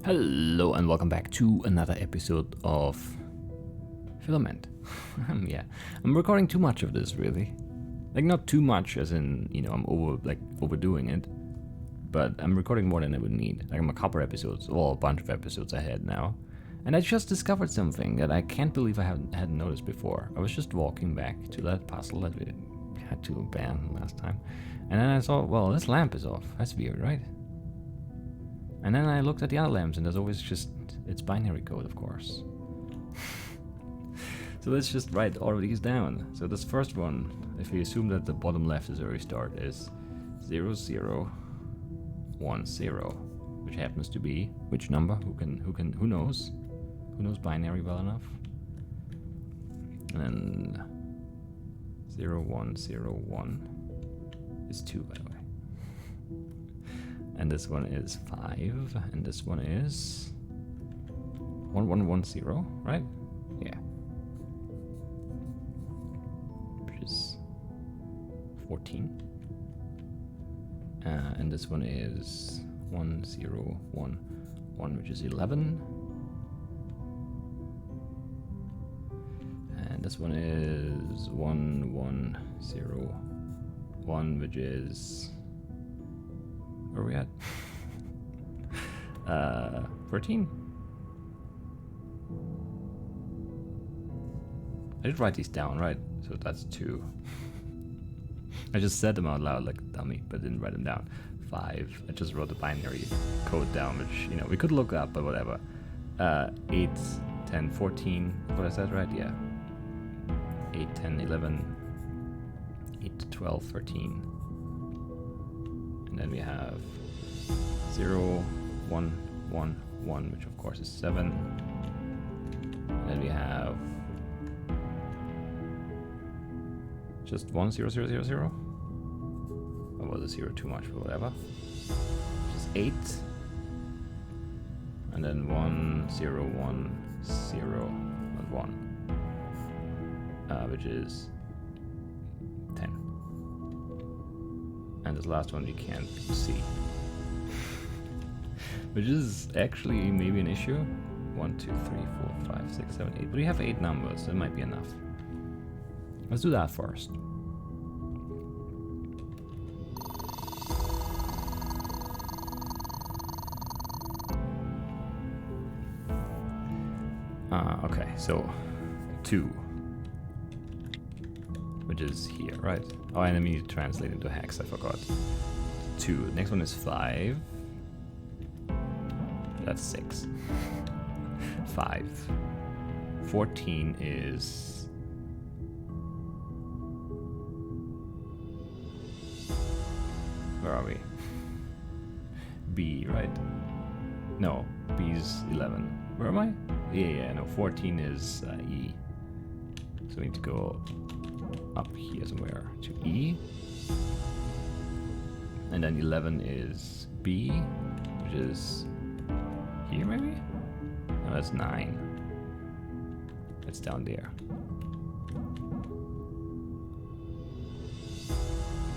Hello and welcome back to another episode of Filament. Yeah, I'm recording too much of this, really. Like, not too much as in, I'm overdoing it, but I'm recording more than I would need. Like, I'm a couple episodes, or a bunch of episodes ahead now. And I just discovered something that I can't believe I hadn't noticed before. I was just walking back to that puzzle that we had to ban last time. And then I saw, well, this lamp is off. That's weird, right? And then I looked at the other lamps, and there's always just, it's binary code, of course. So let's just write all of these down. So this first one, if we assume that the bottom left is a restart, is 0010, which happens to be which number? Who knows? Who knows binary well enough? And then 0101 is 2, by the way. And this one is 5, and this one is 1110, right? Yeah. Which is 14. And this one is 1011, which is 11. And this one is 1101, which is... Where are we at? 13? I did write these down, right? So that's 2. I just said them out loud like a dummy, but didn't write them down. 5. I just wrote the binary code down, which, we could look up, but whatever. 8, 10, 14. What I said, right? Yeah. 8, 10, 11, 8, 12, 13. And then we have 0, 1, 1, 1, which of course is 7. And then we have just 1, 0, 0, 0, 0. Or was a 0 too much, but whatever. Which is 8. And then 1, 0, 1, 0, and 1. Which is 10. And this last one we can't see. Which is actually maybe an issue. 1, 2, 3, 4, 5, 6, 7, 8. But we have 8 numbers, so it might be enough. Let's do that first. Okay, so 2. Which is here, right? Oh, and then we need to translate into hex, I forgot. 2. Next one is 5. That's 6. 5. 14 is... Where are we? B, right? No, B is 11. Where am I? Yeah, no, 14 is E. So we need to go up here somewhere to E. And then 11 is B, which is here maybe? No, that's 9. That's down there.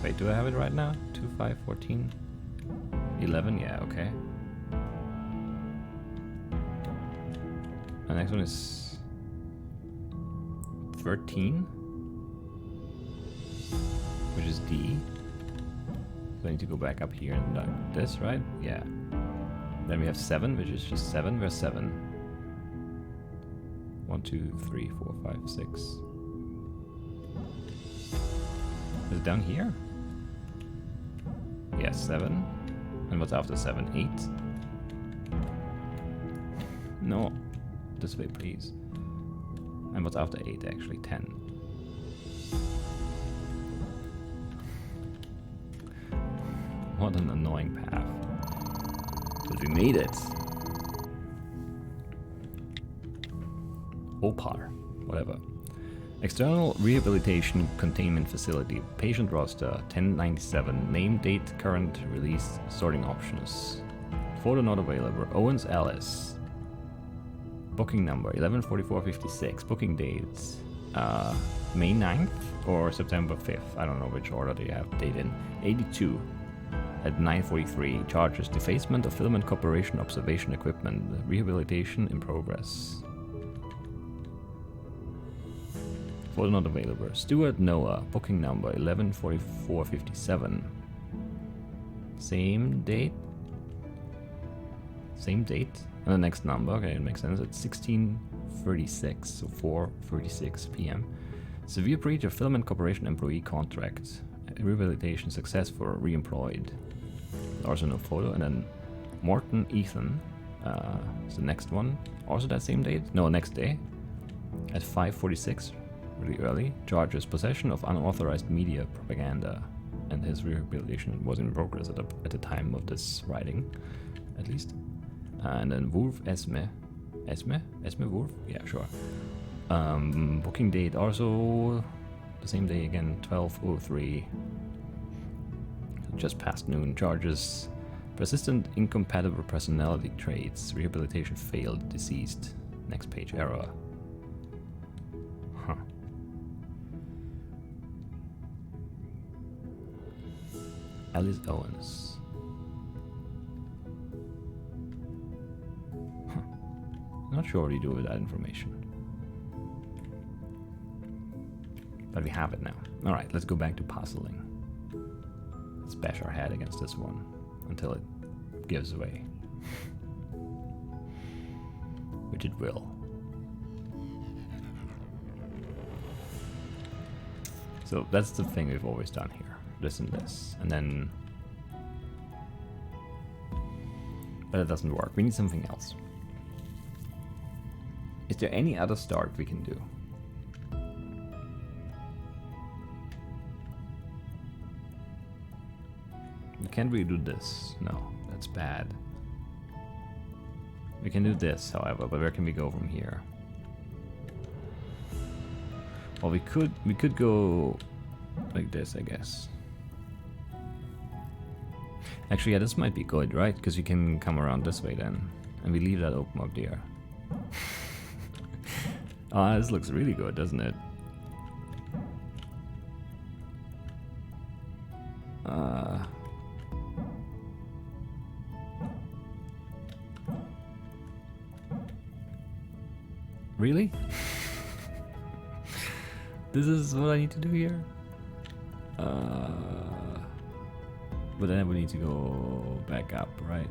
Wait, do I have it right now? 2, 5, 14, 11, yeah, okay. The next one is 13, which is D. So I need to go back up here and like this, right? Yeah. Then we have 7, which is just 7. Where's 7? 1, 2, 3, 4, 5, 6. Is it down here? Yeah, 7. And what's after 7? 8. No. This way, please. And what's after 8, actually? 10. What an annoying path. But we made it. OPAR. Whatever. External Rehabilitation Containment Facility. Patient roster 1097. Name, date, current, release, sorting options. Photo not available. Owens Alice. Booking number 114456. Booking dates May 9th or September 5th. I don't know which order they have date in. 82. at 9:43. Charges defacement of Filament Corporation observation equipment. Rehabilitation in progress. Photo not available. Stuart Noah. Booking number 114457. Same date. Same date. And the next number. Okay, it makes sense. It's 1636. So 4:36 p.m. Severe breach of Filament Corporation employee contract. Rehabilitation successful. Re-employed. Also no photo. And then Morton Ethan is the next one. Also that same date? No, next day. At 5:46. Really early. Charges possession of unauthorized media propaganda. And his rehabilitation was in progress at the time of this writing, at least. And then Wolf Esme. Esme Wolf? Yeah, sure. Booking date also the same day again, 12:03. Just past noon. Charges persistent incompatible personality traits. Rehabilitation failed. Deceased. Next page error. Huh. Alice Owens. Huh. Not sure what you do with that information. But we have it now. Alright, let's go back to puzzling. Let's bash our head against this one until it gives way. Which it will. So that's the thing we've always done here. This and this. And then... But it doesn't work. We need something else. Is there any other start we can do? We can't really do this. No, that's bad. We can do this, however, but where can we go from here? Well, we could go like this, I guess. Actually, yeah, this might be good, right? Because you can come around this way then. And we leave that open up there. Oh, this looks really good, doesn't it? Really? This is what I need to do here? But then I would need to go back up, right?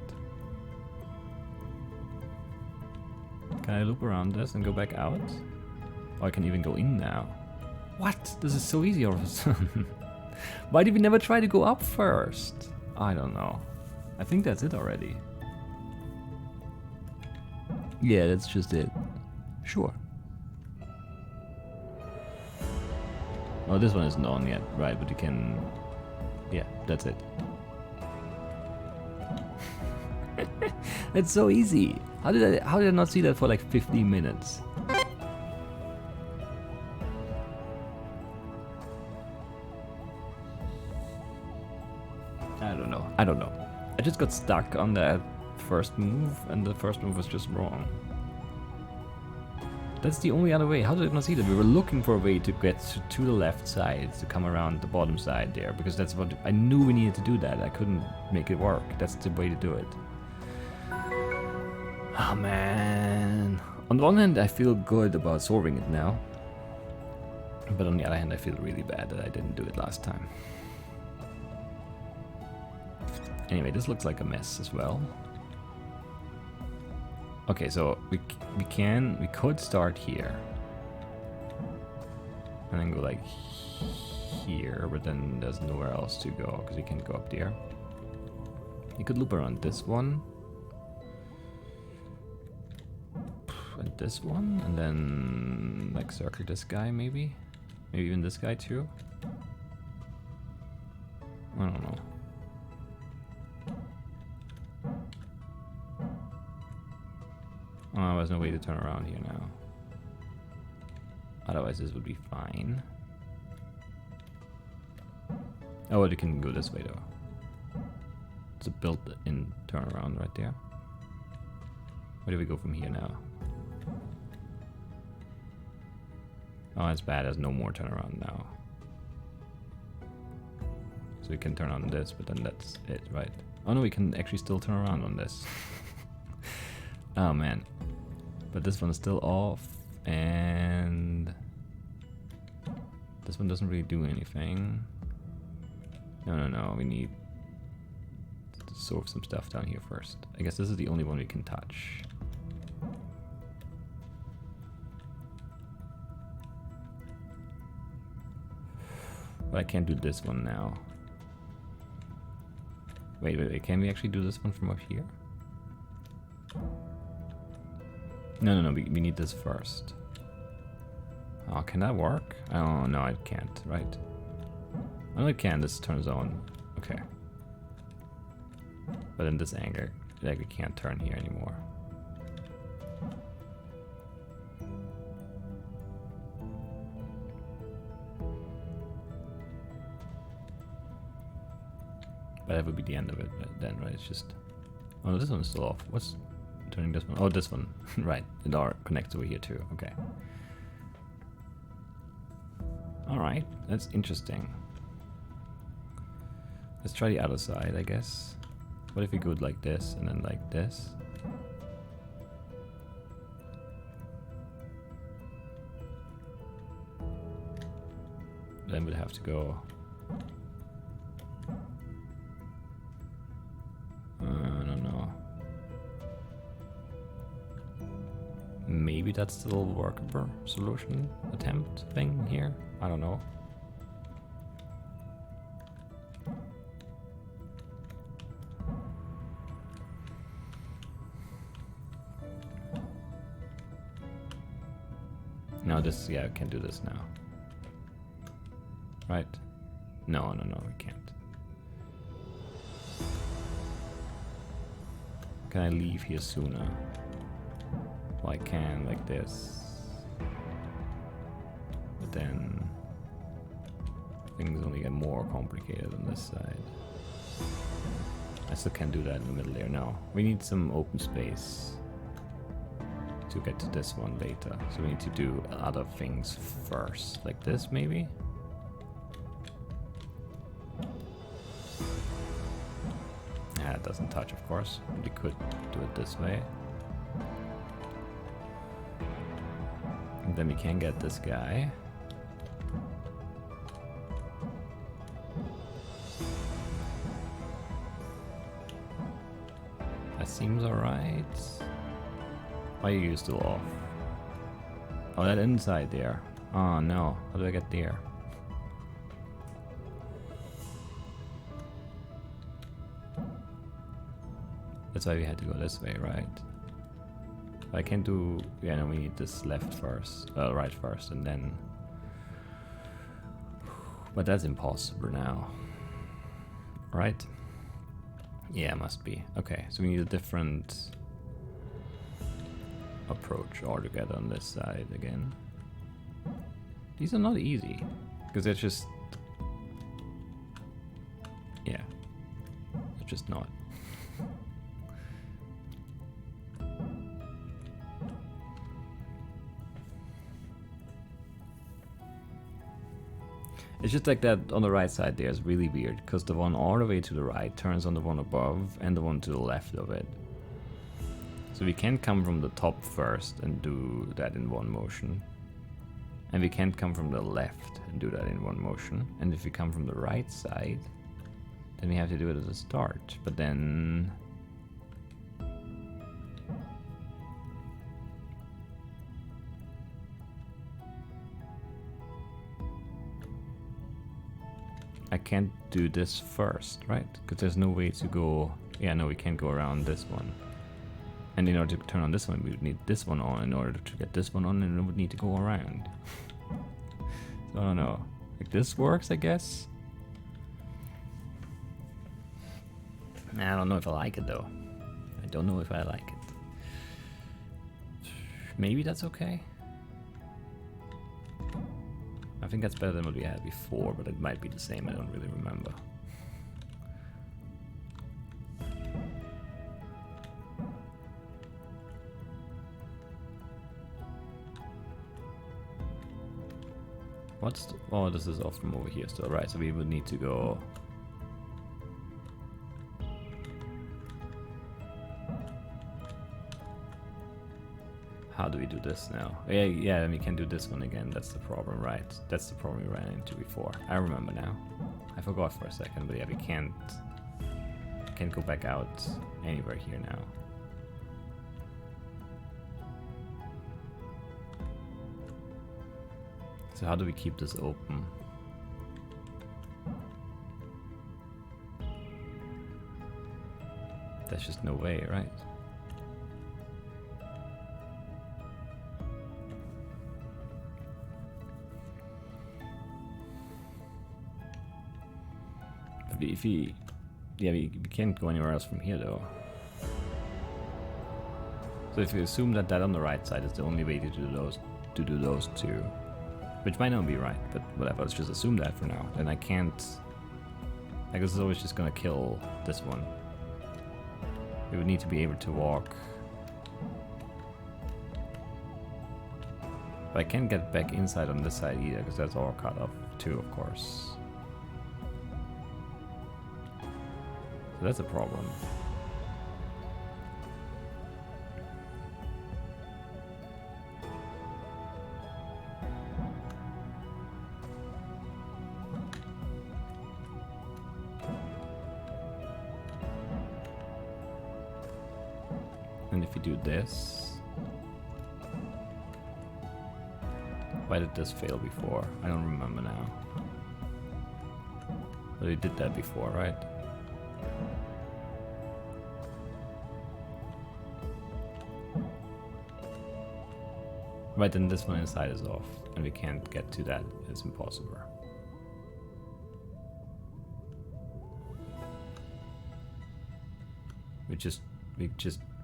Can I loop around this and go back out? Oh, I can even go in now. What? This is so easy all of a sudden. Why did we never try to go up first? I don't know. I think that's it already. Yeah, that's just it. Sure. Oh, this one isn't on yet, right? But you can... Yeah, that's it. That's so easy. How did I not see that for like 15 minutes? I don't know. I just got stuck on that first move, and the first move was just wrong. That's the only other way. How did I not see that? We were looking for a way to get to the left side, to come around the bottom side there, because that's what I knew we needed to do that. I couldn't make it work. That's the way to do it. Oh man. On the one hand, I feel good about solving it now. But on the other hand, I feel really bad that I didn't do it last time. Anyway, this looks like a mess as well. Okay, so we could start here. And then go like here, but then there's nowhere else to go because we can't go up there. You could loop around this one. And this one, and then like circle this guy maybe. Maybe even this guy too. I don't know. Oh, there's no way to turn around here now. Otherwise this would be fine. Oh, you can go this way though. It's a built-in turnaround right there. Where do we go from here now? Oh, it's bad. There's no more turnaround now. So we can turn on this, but then that's it, right? Oh no, we can actually still turn around on this. Oh man. But this one is still off, and this one doesn't really do anything. No, we need to sort some stuff down here first. I guess this is the only one we can touch. But I can't do this one now. Wait, can we actually do this one from up here? No, we need this first. Oh, can that work? Oh, no, I can't, right? Oh, no, it can, this turns on. Okay. But in this angle, like, we can't turn here anymore. But that would be the end of it then, right? It's just... Oh, no, this one is still off. What's turning this one? Oh, this one. Right. The door connects over here too. Okay. Alright. That's interesting. Let's try the other side, I guess. What if we go like this and then like this? Then we'd have to go... I don't know. Maybe that's the little workable solution attempt thing here? I don't know. No, this, yeah, I can do this now. Right? No, we can't. Can I leave here sooner? Well, I can, like this. But then things only get more complicated on this side. I still can't do that in the middle there. No, we need some open space to get to this one later. So we need to do other things first, like this maybe? Yeah, it doesn't touch, of course. We could do it this way. And then we can get this guy. That seems alright. Why are you still off? Oh, that inside there. Oh no, how do I get there? That's why we had to go this way, right? I can't do... Yeah, no, we need this left first. Right first, and then... But that's impossible now. Right? Yeah, must be. Okay, so we need a different approach altogether on this side again. These are not easy, because they're just... Yeah. They're just not. It's just like that on the right side there is really weird, because the one all the way to the right turns on the one above and the one to the left of it. So we can't come from the top first and do that in one motion. And we can't come from the left and do that in one motion. And if we come from the right side, then we have to do it at the start. But then... I can't do this first, right? Because there's no way to go... Yeah, no, we can't go around this one. And in order to turn on this one, we would need this one on. In order to get this one on, and it would need to go around. So I don't know. Like, this works, I guess? I don't know if I like it, though. I don't know if I like it. Maybe that's okay? I think that's better than what we had before, but it might be the same, I don't really remember. What's the, oh, this is off from over here still, right? So we would need to go How do we do this now? Yeah, and we can do this one again. That's the problem, right? That's the problem we ran into before. I remember now. I forgot for a second, but yeah, we can't go back out anywhere here now. So how do we keep this open? There's just no way, right? If we can't go anywhere else from here though. So if you assume that on the right side is the only way to do those two, which might not be right, but whatever, let's just assume that for now. Then I can't. I guess it's always just gonna kill this one. We would need to be able to walk. But I can't get back inside on this side either, because that's all cut off too, of course. So that's a problem. And if you do this, why did this fail before? I don't remember now. But we did that before, right? Right, then this one inside is off, and we can't get to that. It's impossible. We just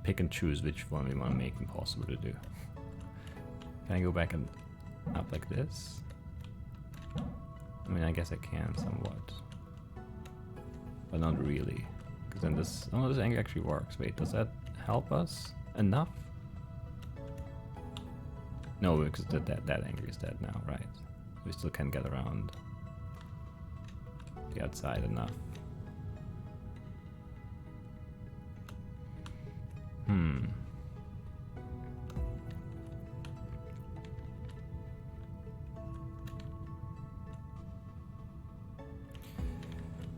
pick and choose which one we want to make impossible to do. Can I go back and up like this? I mean, I guess I can somewhat, but not really, because then this angle actually works. Wait, does that help us enough? No, because that angle is dead now, right? We still can get around the outside enough.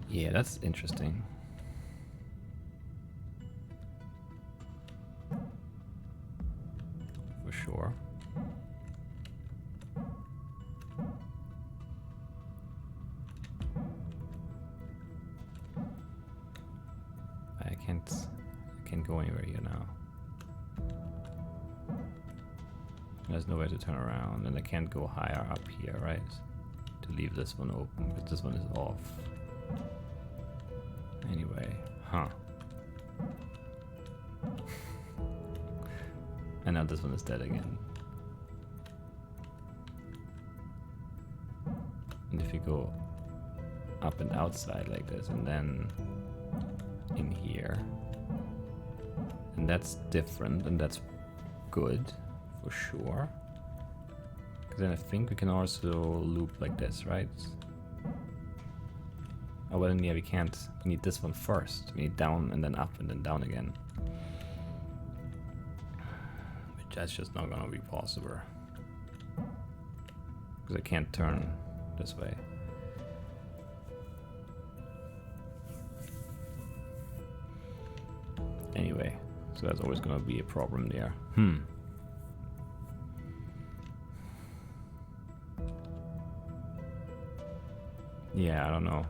Yeah, that's interesting. For sure. I can't go anywhere here now. There's nowhere to turn around, and I can't go higher up here, right? To leave this one open, because this one is off. Anyway, huh. And now this one is dead again. And if you go up and outside like this, and then in here, and that's different, and that's good for sure. Because then I think we can also loop like this, right? Oh, well, then yeah, we can't. We need this one first. We need down and then up and then down again. Which that's just not gonna be possible. Because I can't turn this way. Anyway, so that's always gonna be a problem there. Yeah, I don't know.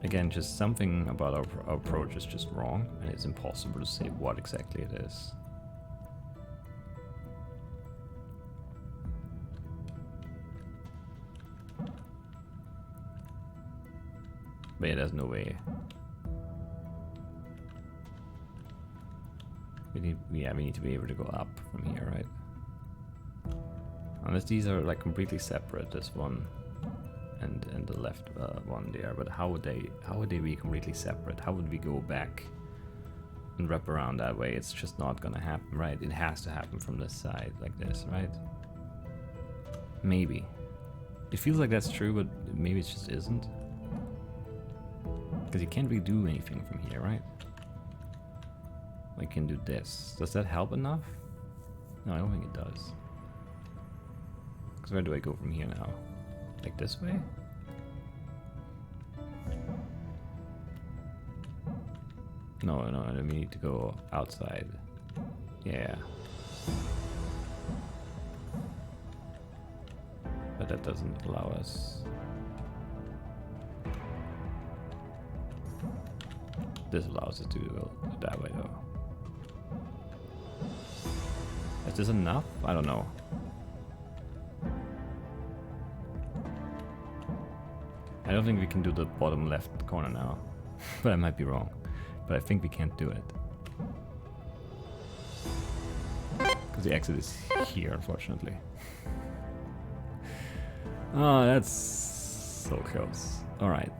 Again, just something about our approach is just wrong, and it's impossible to say what exactly it is. But yeah, there's no way. We need to be able to go up from here, right? Unless these are like completely separate, this one and the left one there, but how would they be completely separate? How would we go back and wrap around that way? It's just not gonna happen, right? It has to happen from this side like this, right? Maybe. It feels like that's true, but maybe it just isn't. Because you can't really do anything from here, right? We can do this. Does that help enough? No, I don't think it does. Because where do I go from here now? Like this way? No, no, I need to go outside. Yeah. But that doesn't allow us. This allows us to go that way though. Is this enough? I don't know. I don't think we can do the bottom left corner now. But I might be wrong. But I think we can't do it. Because the exit is here, unfortunately. Oh, that's so close. Alright.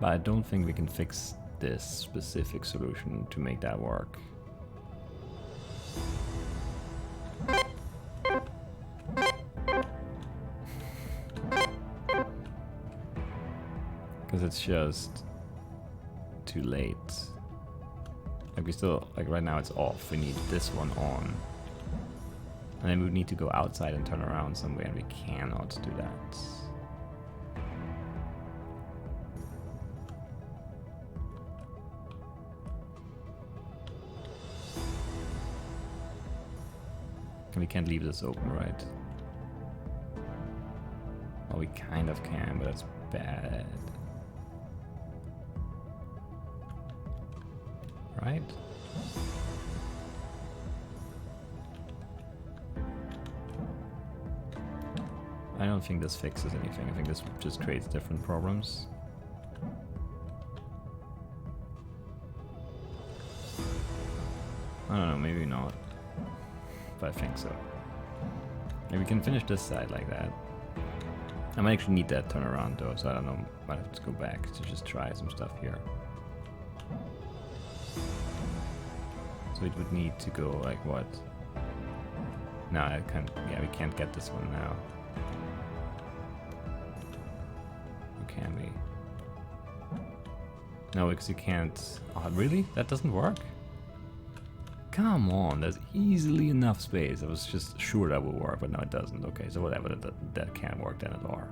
But I don't think we can fix this specific solution to make that work. Because it's just too late. Like we still, like right now it's off. We need this one on. And then we would need to go outside and turn around somewhere, and we cannot do that. And we can't leave this open, right? Well, we kind of can, but it's bad. Right? I don't think this fixes anything. I think this just creates different problems. I don't know, maybe not. But I think so. Maybe we can finish this side like that. I might actually need that turnaround though, so I don't know. Might have to go back to just try some stuff here. So it would need to go like what? No, I can't. Yeah, we can't get this one now. Or can we? No, because you can't. Oh, really? That doesn't work? Come on, there's easily enough space. I was just sure that would work, but no, it doesn't. Okay, so whatever, that can't work then at all.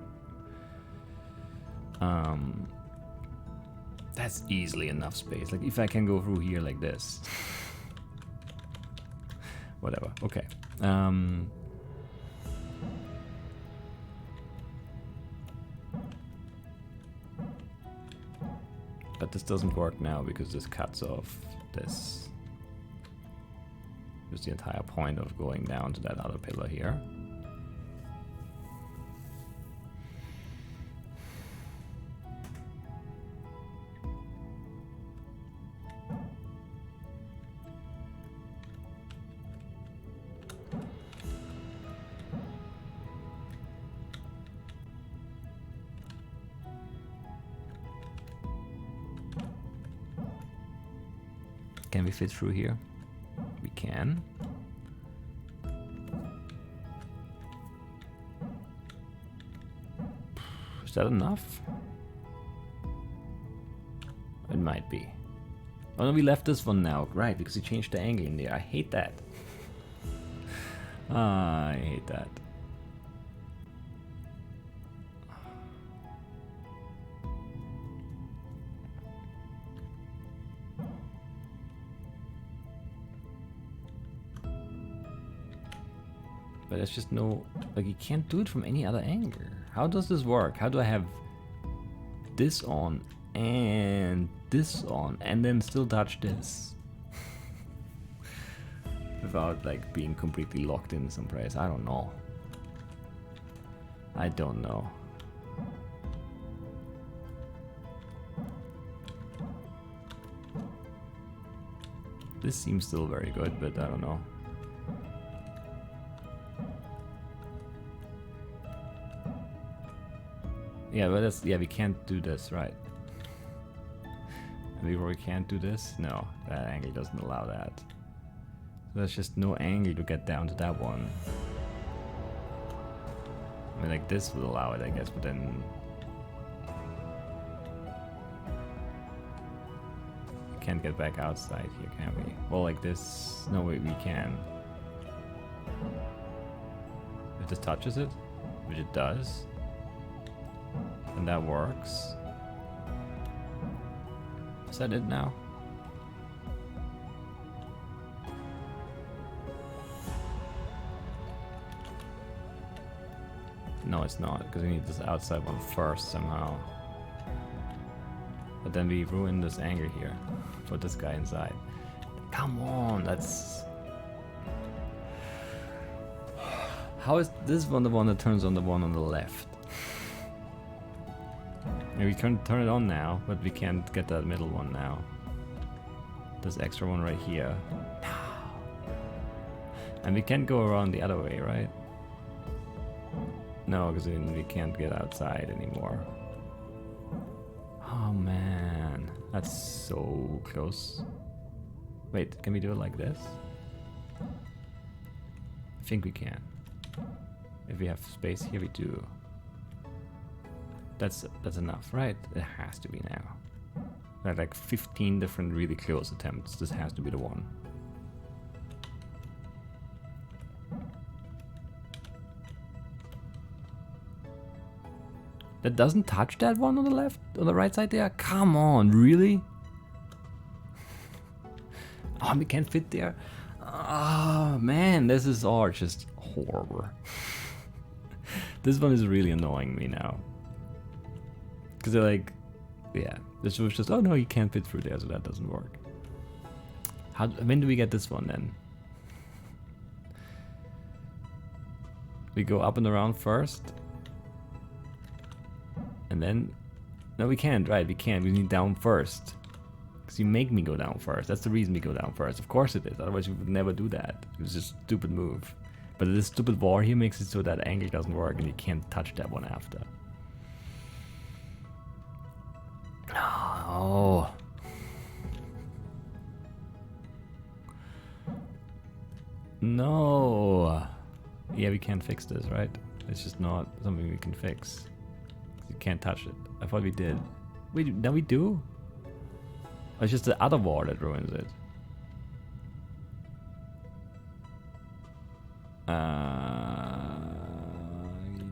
That's easily enough space. Like if I can go through here like this. Whatever, okay. But this doesn't work now because this cuts off this. Just the entire point of going down to that other pillar here. Can we fit through here? We can. Is that enough? It might be. Oh no, we left this one now. Right, because we changed the angle in there. I hate that. I hate that. But there's just no, like you can't do it from any other angle. How does this work? How do I have this on and this on and then still touch this? Without like being completely locked in some place. I don't know. I don't know. This seems still very good, but I don't know. Yeah, but that's, yeah, we can't do this, right? And we can't do this? No, that angle doesn't allow that. So there's just no angle to get down to that one. I mean, like this would allow it, I guess, but then we can't get back outside here, can we? Well, like this, no, we can. If this touches it, which it does, and that works. Is that it now? No, it's not, because we need this outside one first somehow. But then we ruin this angle here. Put this guy inside. Come on, that's... How is this one the one that turns on the one on the left? And we can turn it on now, but we can't get that middle one now. This extra one right here. And we can't go around the other way, right? No, because we can't get outside anymore. Oh man, that's so close. Wait, can we do it like this? I think we can. If we have space here, we do. That's enough, right? It has to be now. There are like 15 different really close attempts. This has to be the one. That doesn't touch that one on the left, on the right side there? Come on, really? Oh, we can't fit there. Oh man, this is all just horrible. This one is really annoying me now. Because they're like, yeah, this was just, oh no, you can't fit through there, so that doesn't work. When do we get this one then? We go up and around first. And then, no we can't, right, we can't, we need down first. Because you make me go down first, that's the reason we go down first, of course it is, otherwise we would never do that. It was just a stupid move. But this stupid war here makes it so that angle doesn't work and you can't touch that one after. Oh. No. Yeah, we can't fix this, right? It's just not something we can fix. You can't touch it. I thought we did. Wait, now we do? Or it's just the other wall that ruins it. I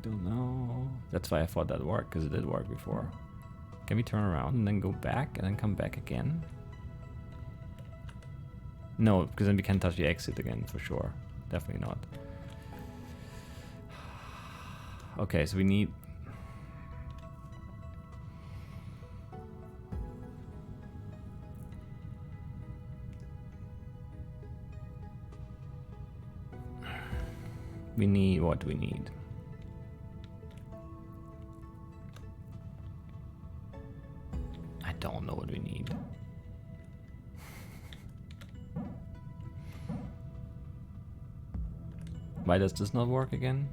don't know. That's why I thought that worked, because it did work before. Can we turn around and then go back and then come back again? No, because then we can't touch the exit again for sure. Definitely not. Okay, so we need... We need what we need. I don't know what we need. Why does this not work again?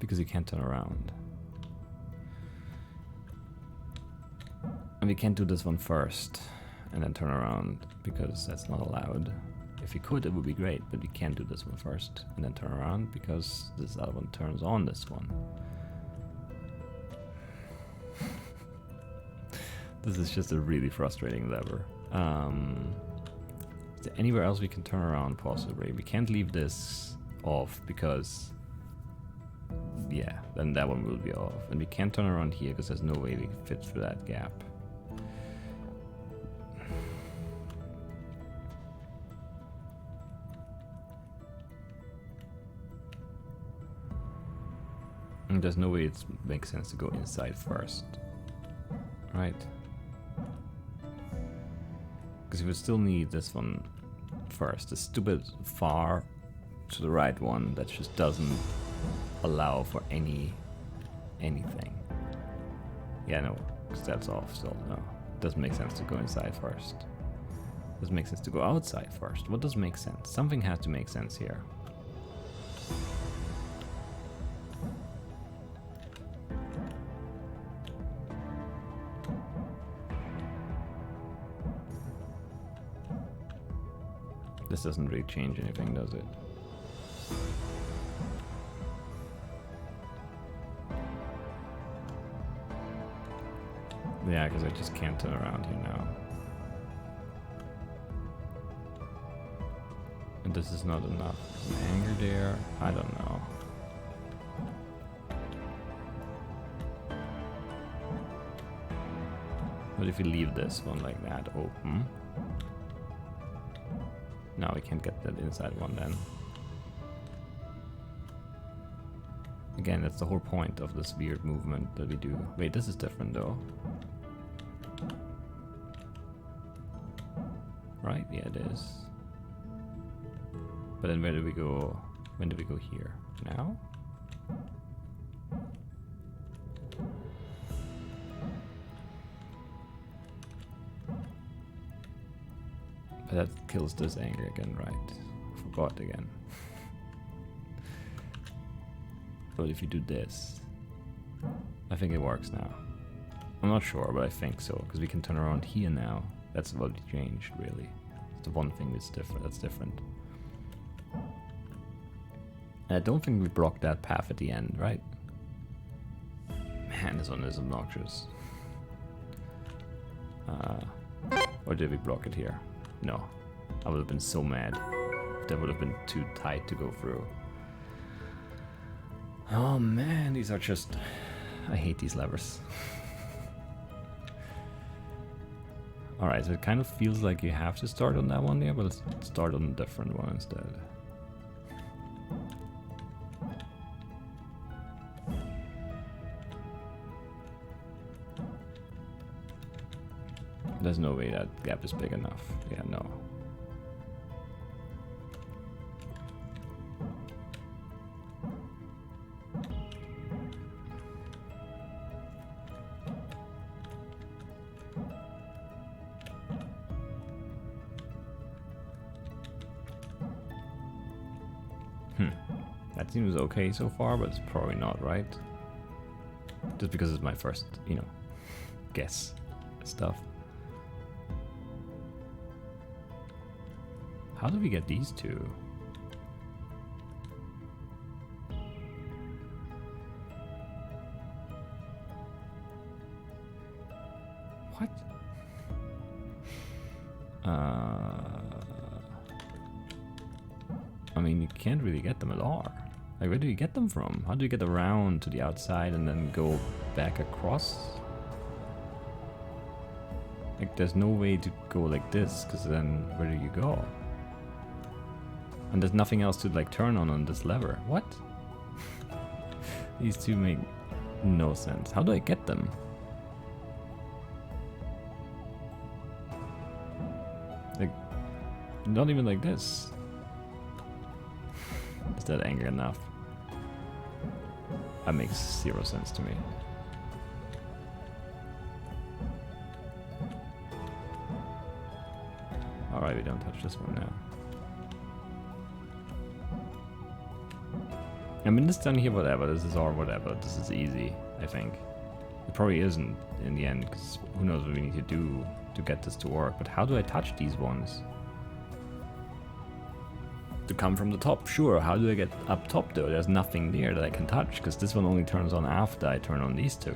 Because you can't turn around. And we can't do this one first and then turn around because that's not allowed. If we could, it would be great, but we can't do this one first and then turn around because this other one turns on this one. This is just a really frustrating lever. Is there anywhere else we can turn around possibly? We can't leave this off because, yeah, then that one will be off. And we can't turn around here because there's no way we can fit through that gap. And there's no way it makes sense to go inside first, right? Because we would still need this one first. The stupid far to the right one that just doesn't allow for anything. Yeah, no, because that's off still. No, doesn't make sense to go inside first. Doesn't make sense to go outside first. What does make sense? Something has to make sense here. This doesn't really change anything, does it? Yeah, because I just can't turn around here now. And this is not enough. Anger there? I don't know. But if we leave this one like that open... Now we can't get that inside one then. Again, that's the whole point of this weird movement that we do. Wait, this is different though. Right? Yeah, it is. But then where do we go? When do we go here? Now? But that kills this anger again, right? Forgot again. But if you do this, I think it works now. I'm not sure, but I think so, because we can turn around here now. That's what we changed, really. It's the one thing that's different. And I don't think we blocked that path at the end, right? Man, this one is obnoxious. Or did we block it here? No. I would have been so mad if that would have been too tight to go through. Oh man, these are just... I hate these levers. Alright, so it kind of feels like you have to start on that one there, but let's start on a different one instead. There's no way that gap is big enough. Yeah, no. That seems okay so far, but it's probably not right. Just because it's my first, you know, guess stuff. How do we get these two? What? I mean, you can't really get them at all. Like, where do you get them from? How do you get around to the outside and then go back across? Like, there's no way to go like this, because then where do you go? And there's nothing else to, like, turn on this lever. What? These two make no sense. How do I get them? Like, not even like this. Is that anger enough? That makes 0 sense to me. Alright, we don't touch this one now. I mean, this done here, whatever. This is all whatever. This is easy, I think. It probably isn't in the end, because who knows what we need to do to get this to work. But how do I touch these ones? To come from the top, sure. How do I get up top though? There's nothing there that I can touch, because this one only turns on after I turn on these two.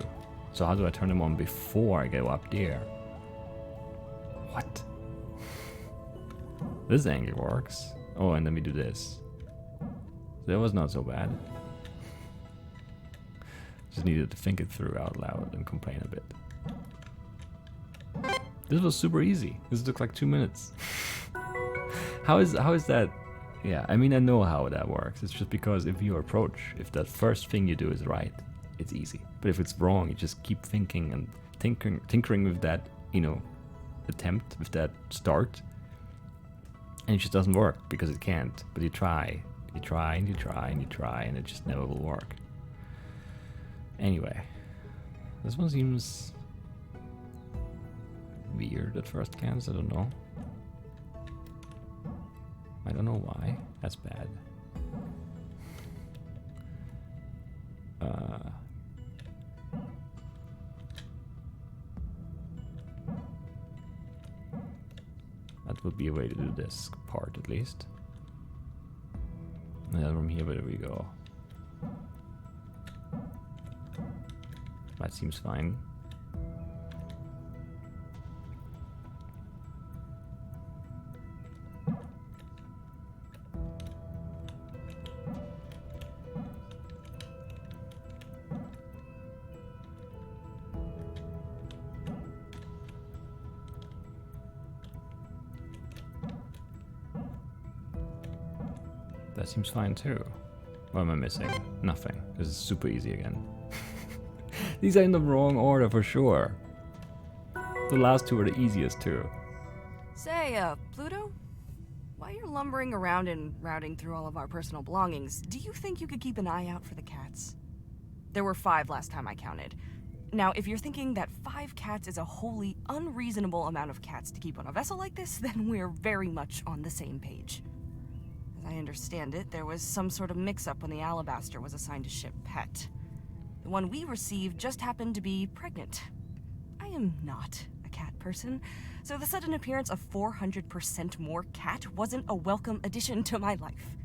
So how do I turn them on before I go up there? What? This angle works. Oh, and then we do this. That was not so bad. Just needed to think it through out loud and complain a bit. This was super easy. This took like 2 minutes. How is that? Yeah, I mean, I know how that works. It's just because if you approach, if that first thing you do is right, it's easy. But if it's wrong, you just keep thinking and tinkering with that, you know, attempt, with that start, and it just doesn't work because it can't. But you try and you try and you try and you try, and it just never will work. Anyway, this one seems weird at first glance. I don't know. I don't know why. That's bad. That would be a way to do this part, at least. And then from here, where do we go? That seems fine. That seems fine too. What am I missing? Nothing. This is super easy again. These are in the wrong order for sure. The last two are the easiest too. Say, Pluto? While you're lumbering around and routing through all of our personal belongings, do you think you could keep an eye out for the cats? There were 5 last time I counted. Now, if you're thinking that 5 cats is a wholly unreasonable amount of cats to keep on a vessel like this, then we're very much on the same page. As I understand it, there was some sort of mix-up when the Alabaster was assigned to ship Pet. The one we received just happened to be pregnant. I am not a cat person, so the sudden appearance of 400% more cat wasn't a welcome addition to my life.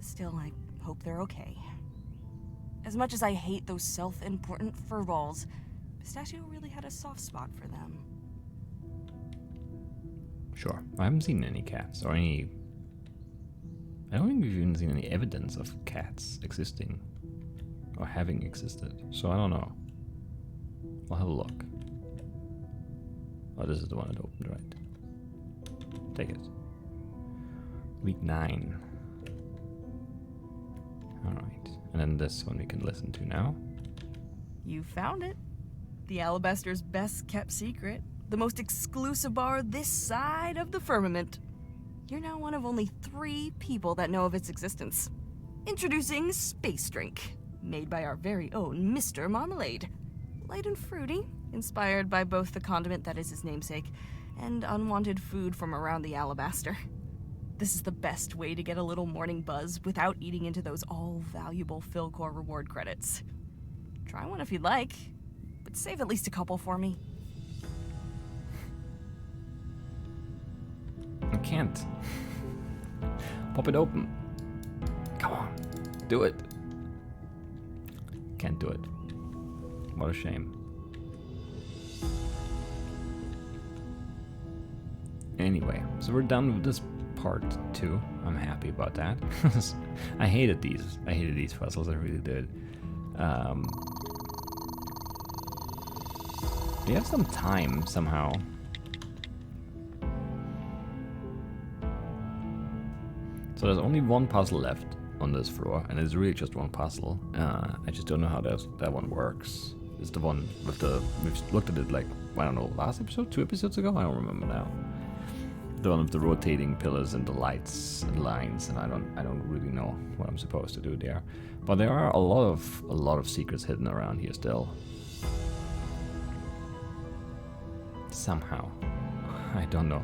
Still, I hope they're okay. As much as I hate those self-important furballs, Pistachio really had a soft spot for them. Sure. I haven't seen any cats or any... I don't think we've even seen any evidence of cats existing or having existed, so I don't know. I'll have a look. Oh, this is the one that opened, right? Take it. Week 9. Alright. And then this one we can listen to now. You found it. The Alabaster's best kept secret. The most exclusive bar this side of the firmament. You're now one of only 3 people that know of its existence. Introducing Space Drink, made by our very own Mr. Marmalade. Light and fruity, inspired by both the condiment that is his namesake and unwanted food from around the Alabaster. This is the best way to get a little morning buzz without eating into those all-valuable Philcore reward credits. Try one if you'd like, but save at least a couple for me. I can't. Pop it open. Come on. Do it. Can't do it. What a shame. Anyway, so we're done with this part 2. I'm happy about that. I hated these. I hated these puzzles. I really did. Do you have some time somehow? So there's only one puzzle left on this floor, and it's really just one puzzle. I just don't know how that one works. It's the one with the... We've looked at it like, I don't know, last episode? 2 episodes ago? I don't remember now. The one with the rotating pillars and the lights and lines, and I don't really know what I'm supposed to do there. But there are a lot of secrets hidden around here still. Somehow. I don't know.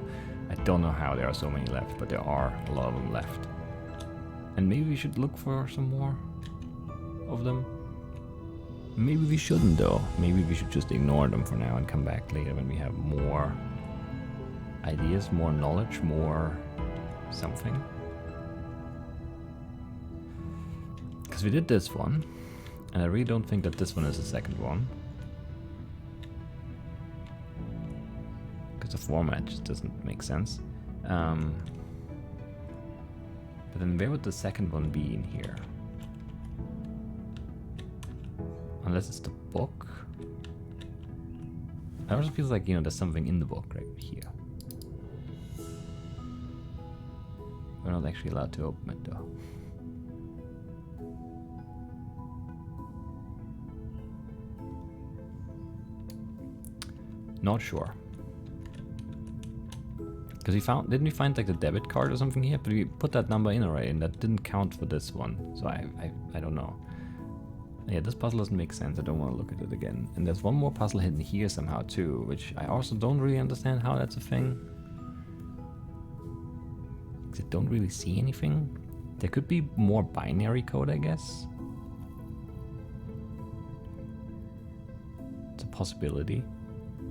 I don't know how there are so many left, but there are a lot of them left. And maybe we should look for some more of them. Maybe we shouldn't though. Maybe we should just ignore them for now and come back later when we have more ideas, more knowledge, more something. Because we did this one, and I really don't think that this one is the second one. Because the format just doesn't make sense. But then where would the second one be in here? Unless it's the book. It also feels like, there's something in the book right here. We're not actually allowed to open it though. Not sure. Because didn't we find like the debit card or something here? But we put that number in already, and that didn't count for this one. So I don't know. Yeah, this puzzle doesn't make sense. I don't want to look at it again. And there's one more puzzle hidden here somehow too, which I also don't really understand how that's a thing. Because I don't really see anything. There could be more binary code, I guess. It's a possibility.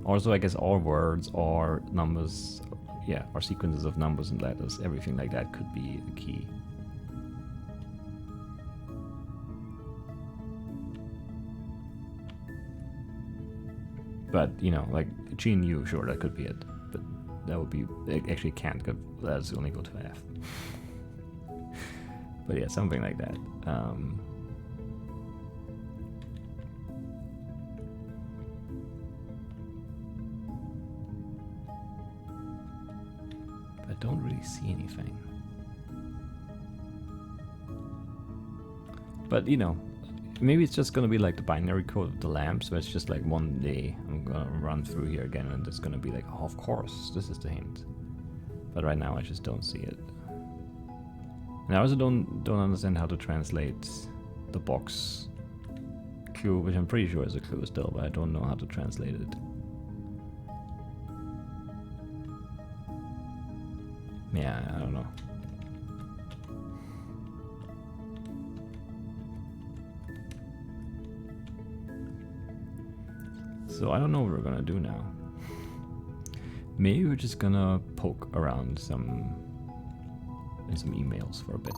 Also, I guess all words or numbers, yeah, or sequences of numbers and letters, everything like that could be a key. But, like G and U, sure, that could be it. But that would be, it actually can't, because that's only go to F. But yeah, something like that. But I don't really see anything. But, you know, maybe it's just gonna be like the binary code of the lamp, so it's just like one day I'm gonna run through here again and it's gonna be like, oh, of course, this is the hint. But right now I just don't see it. And I also don't understand how to translate the box clue, which I'm pretty sure is a clue still, but I don't know how to translate it. Yeah, I don't know. So I don't know what we're gonna do now. Maybe we're just gonna poke around in some emails for a bit.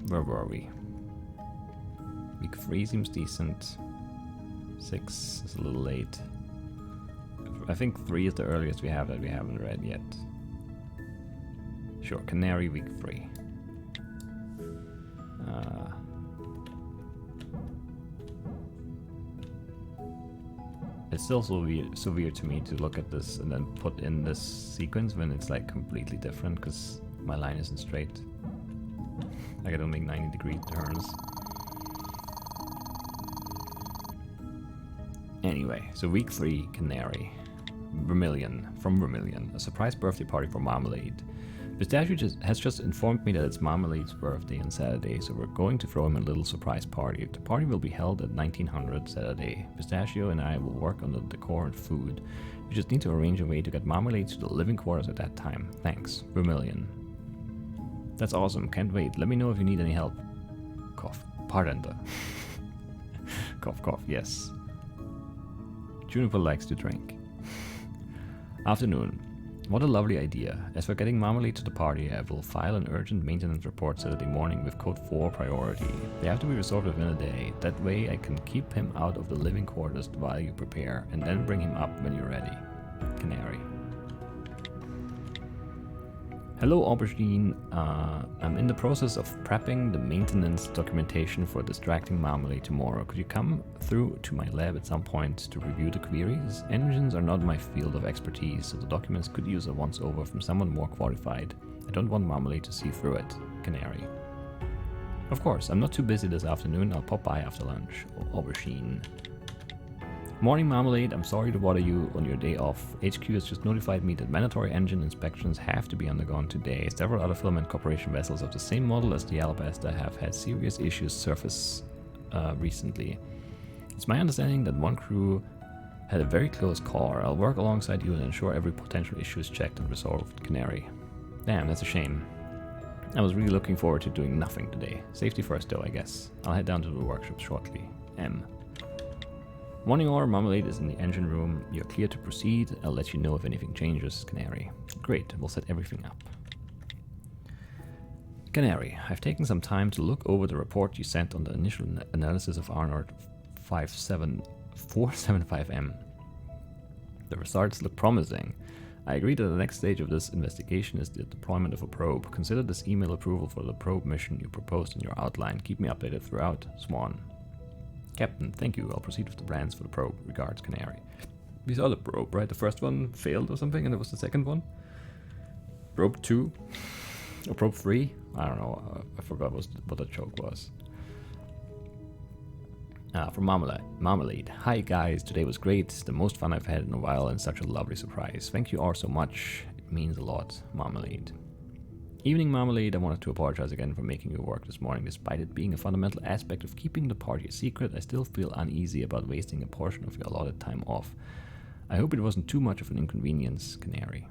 Where were we? Week 3 seems decent. 6 is a little late. I think 3 is the earliest we have that we haven't read yet. Sure, Canary week 3. It's still so weird to me to look at this and then put in this sequence when it's like completely different because my line isn't straight. Like I don't make 90-degree turns. Anyway, so week 3, Canary. Vermilion, from Vermilion. A surprise birthday party for Marmalade. Pistachio has just informed me that it's Marmalade's birthday on Saturday, so we're going to throw him a little surprise party. The party will be held at 1900 Saturday. Pistachio and I will work on the decor and food. We just need to arrange a way to get Marmalade to the living quarters at that time. Thanks, Vermilion. That's awesome, can't wait. Let me know if you need any help. Cough. Pardon the... cough, cough, yes. Juniper likes to drink. Afternoon. What a lovely idea. As for getting Marmalade to the party, I will file an urgent maintenance report Saturday morning with code 4 priority. They have to be resolved within a day. That way I can keep him out of the living quarters while you prepare, and then bring him up when you're ready. Canary. Hello Aubergine, I'm in the process of prepping the maintenance documentation for distracting Marmalade tomorrow. Could you come through to my lab at some point to review the queries? Engines are not my field of expertise, so the documents could use a once-over from someone more qualified. I don't want Marmalade to see through it. Canary. Of course, I'm not too busy this afternoon. I'll pop by after lunch. Aubergine. Morning Marmalade, I'm sorry to bother you on your day off. HQ has just notified me that mandatory engine inspections have to be undergone today. Several other Filament Corporation vessels of the same model as the Alabaster have had serious issues surface recently. It's my understanding that one crew had a very close call. I'll work alongside you and ensure every potential issue is checked and resolved. Canary. Damn, that's a shame. I was really looking forward to doing nothing today. Safety first though, I guess. I'll head down to the workshop shortly. M. Morning or Marmalade is in the engine room. You're clear to proceed. I'll let you know if anything changes, Canary. Great, we'll set everything up. Canary, I've taken some time to look over the report you sent on the initial analysis of Arnold 475M. The results look promising. I agree that the next stage of this investigation is the deployment of a probe. Consider this email approval for the probe mission you proposed in your outline. Keep me updated throughout. Swan. Captain, thank you. I'll proceed with the plans for the probe. Regards, Canary. We saw the probe, right? The first one failed or something, and it was the second one? Probe 2? Or probe 3? I don't know. I forgot what the joke was. From Marmalade. Hi guys, today was great. The most fun I've had in a while and such a lovely surprise. Thank you all so much. It means a lot. Marmalade. Evening Marmalade, I wanted to apologize again for making you work this morning. Despite it being a fundamental aspect of keeping the party a secret, I still feel uneasy about wasting a portion of your allotted time off. I hope it wasn't too much of an inconvenience, Canary.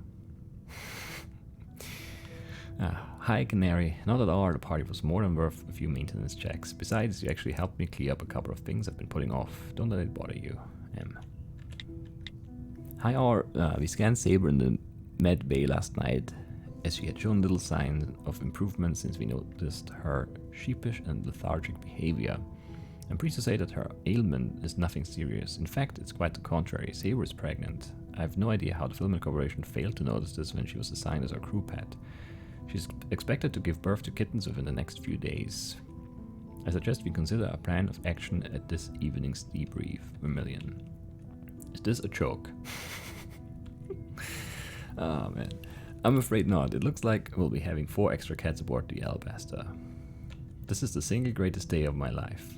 Hi Canary, not at all, the party was more than worth a few maintenance checks. Besides, you actually helped me clear up a couple of things I've been putting off. Don't let it bother you. M. Hi R, we scanned Saber in the med bay last night, as she had shown little signs of improvement since we noticed her sheepish and lethargic behavior. I'm pleased to say that her ailment is nothing serious. In fact, it's quite the contrary. Saber is pregnant. I have no idea how the Filament Corporation failed to notice this when she was assigned as our crew pet. She's expected to give birth to kittens within the next few days. I suggest we consider a plan of action at this evening's debrief. Vermilion. Is this a joke? Oh man. I'm afraid not. It looks like we'll be having 4 extra cats aboard the Alabaster. This is the single greatest day of my life.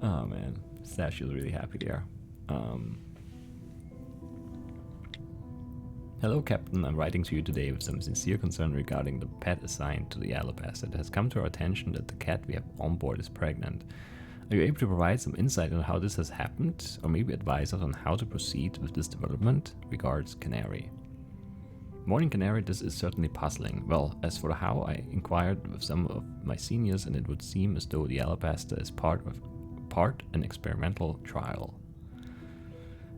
Oh man, Stashio's really happy there. Hello Captain, I'm writing to you today with some sincere concern regarding the pet assigned to the Alabaster. It has come to our attention that the cat we have on board is pregnant. Are you able to provide some insight on how this has happened, or maybe advise us on how to proceed with this development? Regards, Canary. Morning Canary, this is certainly puzzling. Well, as for how, I inquired with some of my seniors and it would seem as though the Alabaster is part an experimental trial.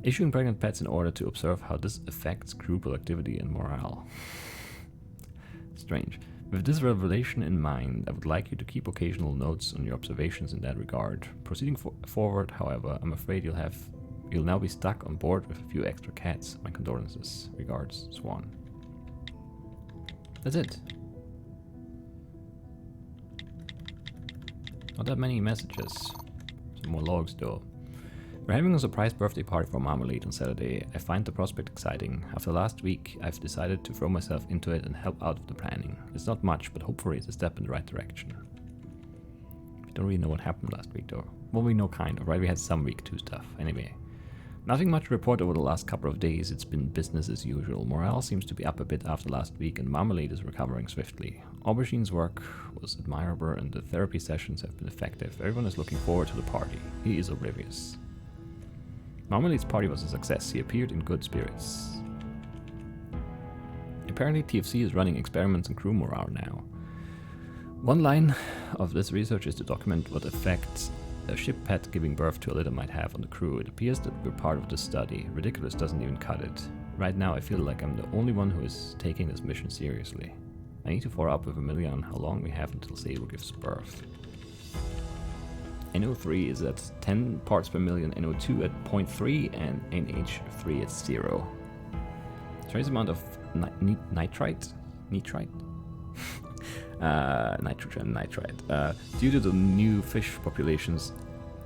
Issuing pregnant pets in order to observe how this affects crew productivity and morale. Strange. With this revelation in mind, I would like you to keep occasional notes on your observations in that regard. Proceeding forward, however, I'm afraid you'll now be stuck on board with a few extra cats. My condolences. Regards, Swan. That's it. Not that many messages. Some more logs though. We're having a surprise birthday party for Marmalade on Saturday. I find the prospect exciting. After last week, I've decided to throw myself into it and help out with the planning. It's not much, but hopefully it's a step in the right direction. We don't really know what happened last week though. Well, we know kind of, right? We had some week 2 stuff. Anyway. Nothing much to report over the last couple of days. It's been business as usual. Morale seems to be up a bit after last week and Marmalade is recovering swiftly. Aubergine's work was admirable and the therapy sessions have been effective. Everyone is looking forward to the party. He is oblivious. Marmalade's party was a success. He appeared in good spirits. Apparently TFC is running experiments on crew morale now. One line of this research is to document what effects a ship pet giving birth to a litter might have on the crew. It appears that we're part of the study. Ridiculous doesn't even cut it. Right now I feel like I'm the only one who is taking this mission seriously. I need to follow up with Amelia on how long we have until Sable gives birth. NO3 is at 10 parts per million, NO2 at 0.3 and NH3 at 0. Trace amount of nitrite? Nitrogen nitrite. Due to the new fish population's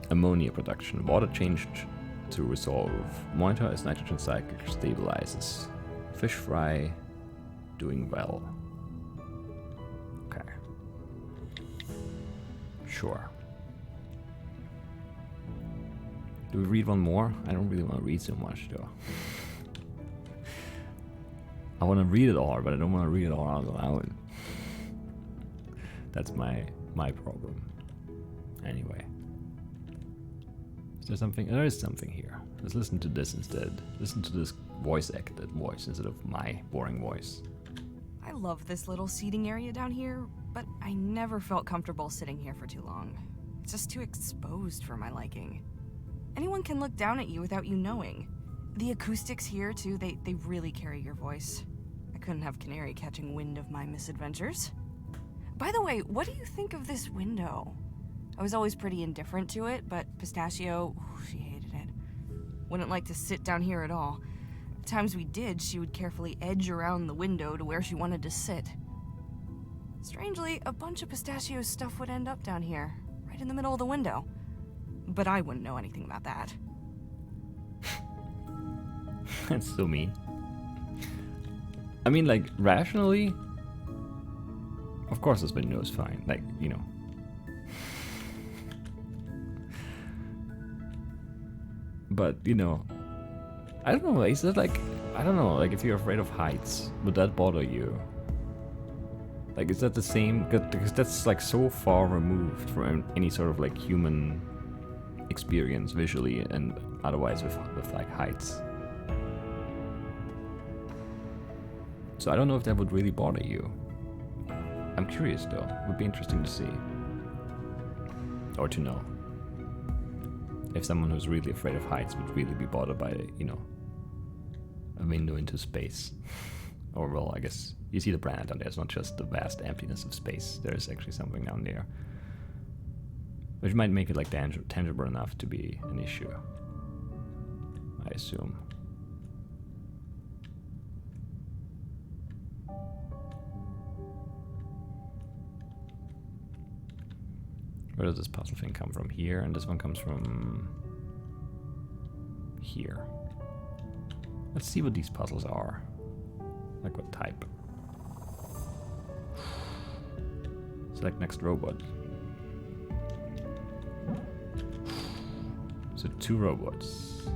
ammonia production, water changed to resolve. Monitor as nitrogen cycle stabilizes. Fish fry doing well. Okay. Sure. Do we read one more? I don't really want to read so much though. I want to read it all, but I don't want to read it all out loud. That's my problem. Anyway. Is there something? There is something here. Let's listen to this instead. Listen to this voice-acted voice instead of my boring voice. I love this little seating area down here, but I never felt comfortable sitting here for too long. It's just too exposed for my liking. Anyone can look down at you without you knowing. The acoustics here, too, they really carry your voice. I couldn't have Canary catching wind of my misadventures. By the way, what do you think of this window? I was always pretty indifferent to it, but Pistachio, she hated it. Wouldn't like to sit down here at all. The times we did, she would carefully edge around the window to where she wanted to sit. Strangely, a bunch of Pistachio's stuff would end up down here, right in the middle of the window. But I wouldn't know anything about that. That's so mean. I mean, like, rationally, of course this window is fine. Like, you know. But, you know, I don't know, is that like, I don't know, like if you're afraid of heights, would that bother you? Like, is that the same? Because that's like so far removed from any sort of like human experience visually and otherwise with like heights. So I don't know if that would really bother you. I'm curious though. It would be interesting to see. Or to know. If someone who's really afraid of heights would really be bothered by, you know, a window into space. Or, well, I guess you see the planet down there. It's not just the vast emptiness of space. There is actually something down there. Which might make it like tangible enough to be an issue. I assume. Where does this puzzle thing come from? Here, and this one comes from here. Let's see what these puzzles are. Like what type. Select next robot. So 2 robots.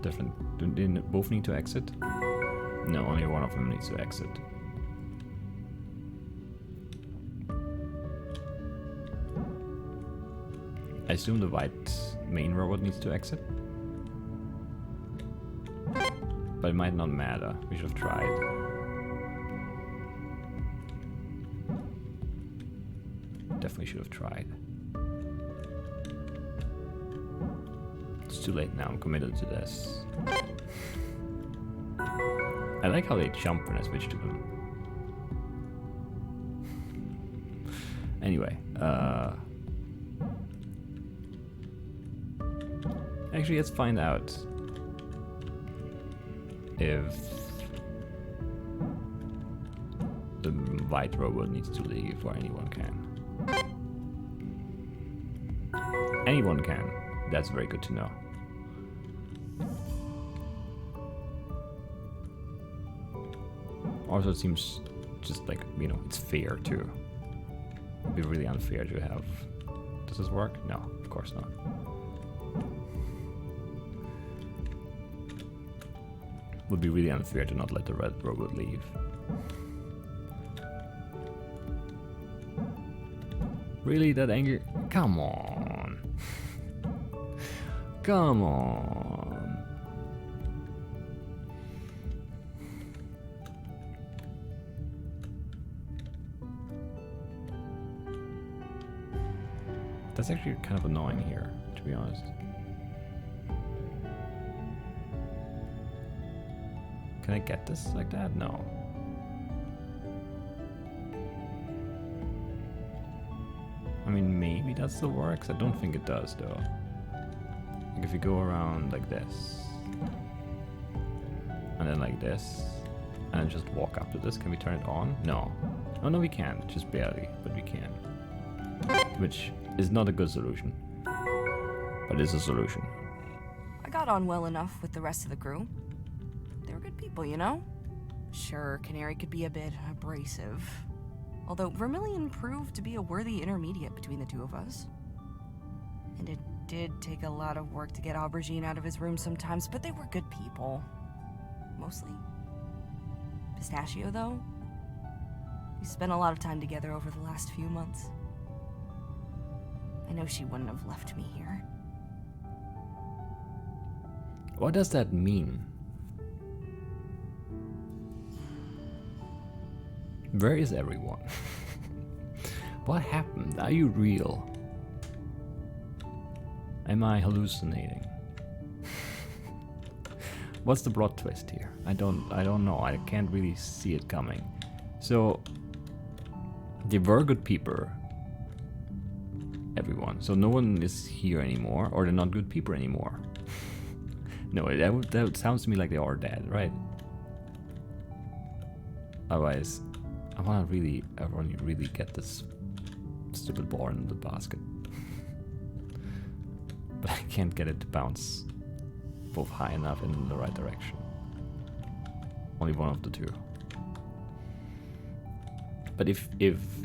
Different. Do they both need to exit? No, only one of them needs to exit. I assume the white main robot needs to exit. But it might not matter. We should have tried. Definitely should have tried. It's too late now. I'm committed to this. I like how they jump when I switch to them. Anyway, actually, let's find out if the white robot needs to leave or anyone can. Anyone can. That's very good to know. Also, it seems just like, you know, it's fair too. It'd be really unfair to have... Does this work? No, of course not. Would be really unfair to not let the red robot leave. Really, that anger? Come on. Come on. That's actually kind of annoying here, to be honest. Can I get this like that? No. I mean, maybe that still works. I don't think it does, though. Like if you go around like this, and then like this, and then just walk up to this, can we turn it on? No. Oh no, we can. Just barely, but we can. Which is not a good solution, but it's a solution. I got on well enough with the rest of the crew. They were good people, you know? Sure, Canary could be a bit abrasive. Although Vermilion proved to be a worthy intermediate between the two of us. And it did take a lot of work to get Aubergine out of his room sometimes, but they were good people. Mostly. Pistachio, though? We spent a lot of time together over the last few months. I know she wouldn't have left me here. What does that mean? Where is everyone? What happened? Are you real? Am I hallucinating? What's the plot twist here? I don't know. I can't really see it coming. So they were good people. Everyone. So no one is here anymore, or they're not good people anymore. No, that sounds to me like they are dead, right? Otherwise, I want to really get this stupid ball in the basket. But I can't get it to bounce both high enough and in the right direction. Only one of the two. But if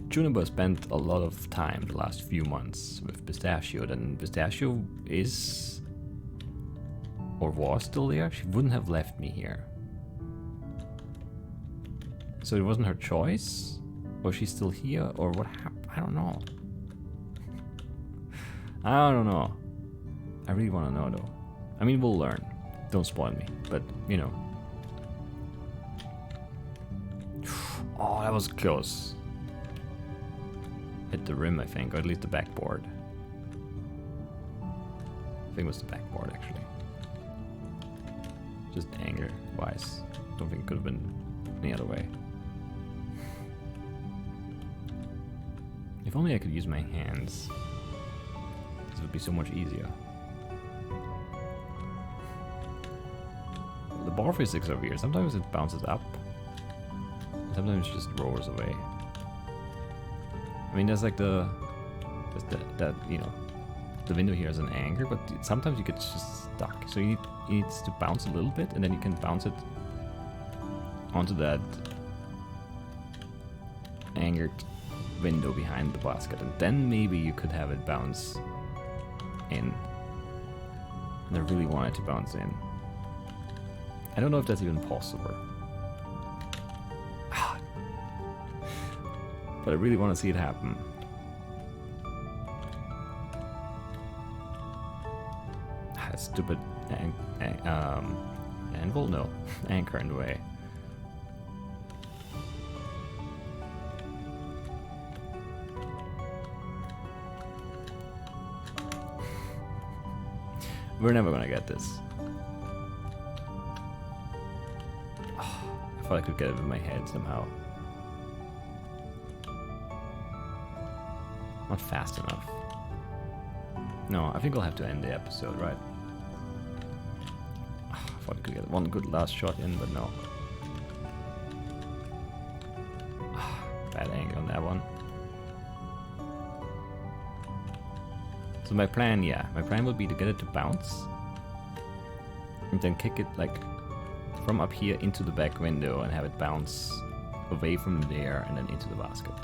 Juniper spent a lot of time the last few months with Pistachio, then Pistachio is or was still there. She wouldn't have left me here. So it wasn't her choice? Or she's still here? Or what happened? I don't know. I don't know. I really want to know though. I mean, we'll learn. Don't spoil me. But, you know. Oh, that was close. Hit the rim, I think. Or at least the backboard. I think it was the backboard, actually. Just anger-wise. Don't think it could have been any other way. If only I could use my hands. This would be so much easier. The ball physics over here, sometimes it bounces up. Sometimes it just rolls away. I mean, there's like that, you know, the window here as an anchor, but sometimes you get just stuck. So you need to bounce a little bit, and then you can bounce it onto that anchored window behind the basket, and then maybe you could have it bounce in. And I really want it to bounce in. I don't know if that's even possible. But I really want to see it happen. Stupid anvil? No. Anchor in the way. We're never gonna get this. Oh, I thought I could get it in my head somehow. Not fast enough. No, I think I'll have to end the episode, right? Oh, I thought I could get one good last shot in, but no. Oh, bad angle on that one. So my plan would be to get it to bounce and then kick it like from up here into the back window and have it bounce away from there and then into the basket.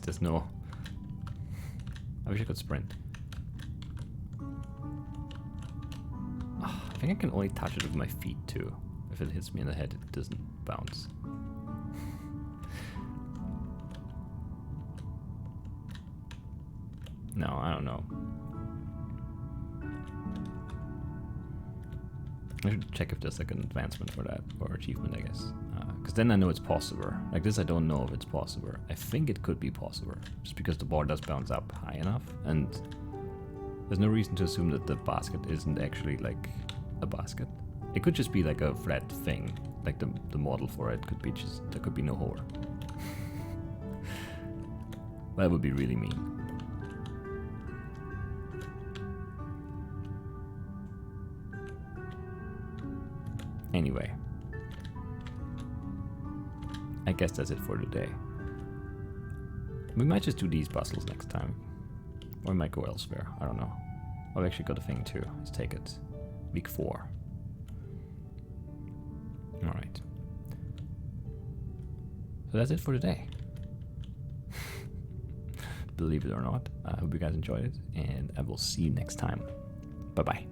There's no... I wish I could sprint. Oh, I think I can only touch it with my feet too. If it hits me in the head, it doesn't bounce. No, I don't know. I should check if there's like an advancement for that, or achievement, I guess. Because then I know it's possible. Like this, I don't know if it's possible. I think it could be possible, just because the ball does bounce up high enough, and there's no reason to assume that the basket isn't actually like a basket. It could just be like a flat thing, like the model for it could be just, there could be no hole. That would be really mean. Anyway, I guess that's it for today. We might just do these puzzles next time. Or we might go elsewhere, I don't know. I've actually got a thing too. Let's take it. Week 4. Alright. So that's it for today. Believe it or not. I hope you guys enjoyed it, and I will see you next time. Bye-bye.